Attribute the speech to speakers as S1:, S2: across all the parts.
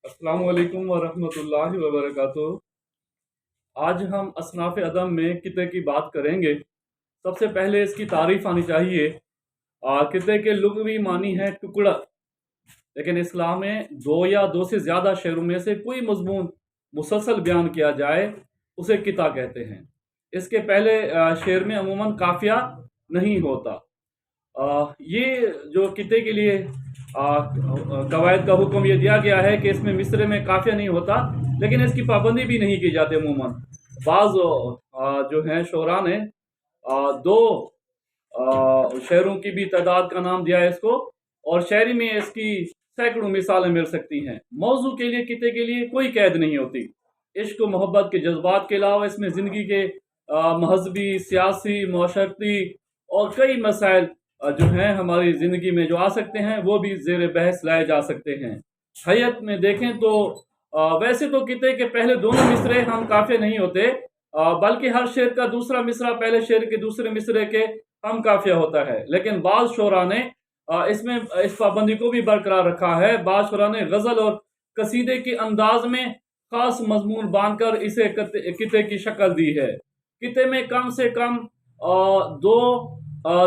S1: अस्सलाम वालेकुम वरहमतुल्लाहि वबरकातुहू। आज हम असनाफ़ अदम में किते की बात करेंगे। सबसे पहले इसकी तारीफ़ आनी चाहिए। किते के लुग़वी मानी है टुकड़ा, लेकिन इस्लाम में दो या दो से ज़्यादा शेरों में से कोई मज़मून मुसलसल बयान किया जाए उसे किता कहते हैं। इसके पहले शेर में अमूमन काफ़िया नहीं होता। ये जो किते के लिए कवायद का हुक्म ये दिया गया है कि इसमें मिसरे में काफ़िया नहीं होता, लेकिन इसकी पाबंदी भी नहीं की जाती। अमूमन बाज़ जो हैं शोरा ने दो शेरों की भी तादाद का नाम दिया है इसको, और शायरी में इसकी सैकड़ों मिसालें मिल सकती हैं। मौजू के लिए किते के लिए कोई कैद नहीं होती। इश्क व मोहब्बत के जज्बात के अलावा इसमें ज़िंदगी के महज़बी, सियासी, माशरती और कई मसाइल जो हैं हमारी ज़िंदगी में जो आ सकते हैं वो भी ज़ेर बहस लाए जा सकते हैं। हैयत में देखें तो वैसे तो किते के पहले दोनों मिसरे हम काफ़िया नहीं होते, बल्कि हर शेर का दूसरा मिसरा पहले शेर के दूसरे मिसरे के हम काफ़िया होता है। लेकिन बाज़ शोरा ने इसमें इस पाबंदी को भी बरकरार रखा है। बाज़ शोरा ने गज़ल और कसीदे के अंदाज में ख़ास मजमून बांध कर इसे किते की शक्ल दी है। किते में कम से कम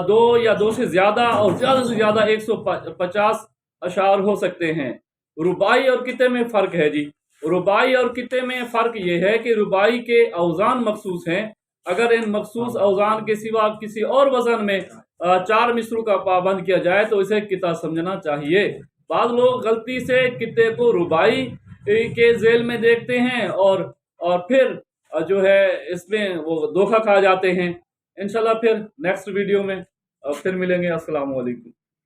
S1: दो या दो से ज़्यादा और ज़्यादा से ज़्यादा 150 अशार हो सकते हैं। रुबाई और किते में फ़र्क है जी। रुबाई और किते में फ़र्क ये है कि रुबाई के औज़ान मखसूस हैं। अगर इन मखसूस औज़ान के सिवा किसी और वज़न में 4 मिसरों का पाबंद किया जाए तो इसे किता समझना चाहिए। बाद लोग गलती से किते को रुबाई के ज़ेल में देखते हैं और फिर जो है इसमें वो धोखा खा जाते हैं। इंशाल्लाह फिर नेक्स्ट वीडियो में फिर मिलेंगे। अस्सलाम वालेकुम।